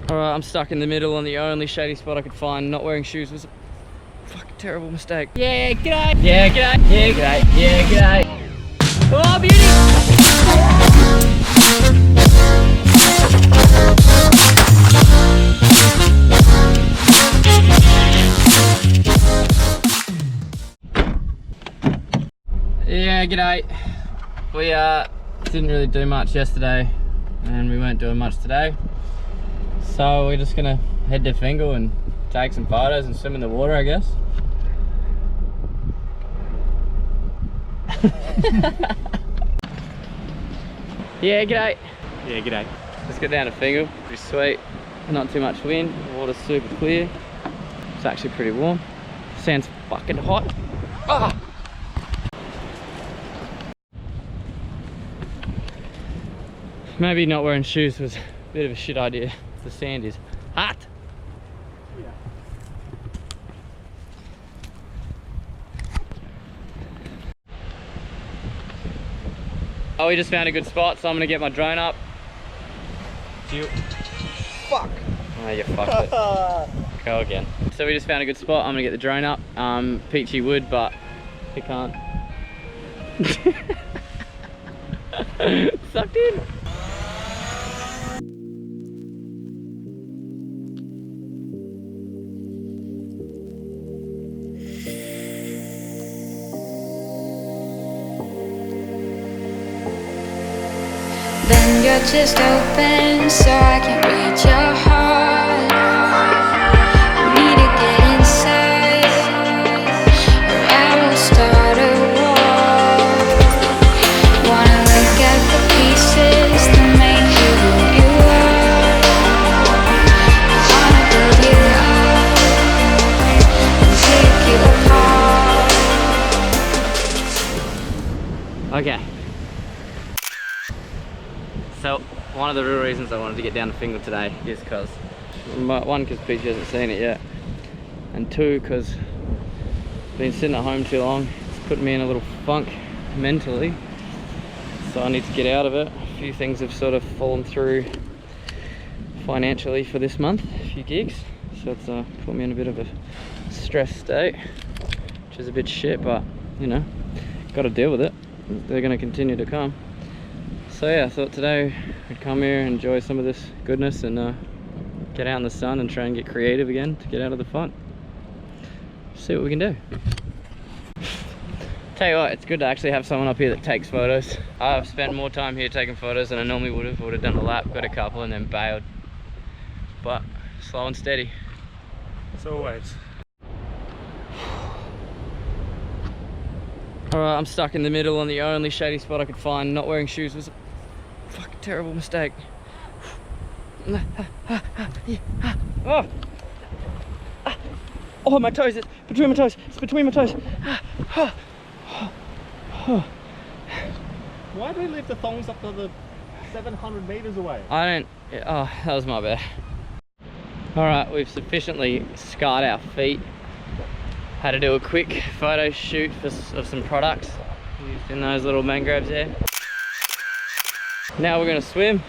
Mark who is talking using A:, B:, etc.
A: Alright, I'm stuck in the middle on the only shady spot I could find. Not wearing shoes was a fucking terrible mistake. Yeah, g'day! Yeah, g'day! Yeah, g'day! Yeah, g'day! Oh, beauty! Yeah, g'day. We didn't really do much yesterday and we weren't doing much today. So we're just gonna head to Fingal and take some photos and swim in the water, I guess. Yeah, g'day.
B: Yeah, g'day.
A: Let's get down to Fingal. Pretty sweet. Not too much wind. The water's super clear. It's actually pretty warm. Sand's fucking hot. Ah! Maybe not wearing shoes was a bit of a shit idea. The sand is hot.
B: Yeah.
A: Oh, we just found a good spot, so I'm gonna get my drone up.
B: Fuck!
A: Oh, you fucked it. Go again. So we just found a good spot. I'm gonna get the drone up. Peachy wood, but he can't. Sucked in.
C: Bend your chest open so I can reach your heart. We need to get inside, or I will start a war. Wanna look at the pieces that make you who you are. Wanna build you up and take you apart.
A: Okay. So one of the real reasons I wanted to get down to Fingal today is because, one, because Peachy hasn't seen it yet, and two, because I've been sitting at home too long. It's putting me in a little funk mentally, so I need to get out of it. A few things have sort of fallen through financially for this month, a few gigs, so it's put me in a bit of a stress state, which is a bit shit, but you know, got to deal with it. They're going to continue to come. So yeah, I thought today we'd come here and enjoy some of this goodness and get out in the sun and try and get creative again to get out of the funk. See what we can do. Tell you what, it's good to actually have someone up here that takes photos. I've spent more time here taking photos than I normally would have. Would have done a lap, got a couple and then bailed. But slow and steady.
B: As always.
A: Alright, I'm stuck in the middle on the only shady spot I could find. Not wearing shoes was a fucking terrible mistake. Oh, oh, my toes, it's between my toes, it's between my toes.
B: Why do we leave the thongs up to the 700 meters away?
A: I don't, oh, that was my bad. Alright, we've sufficiently scarred our feet. Had to do a quick photo shoot of some products used in those little mangroves there. Now we're gonna swim.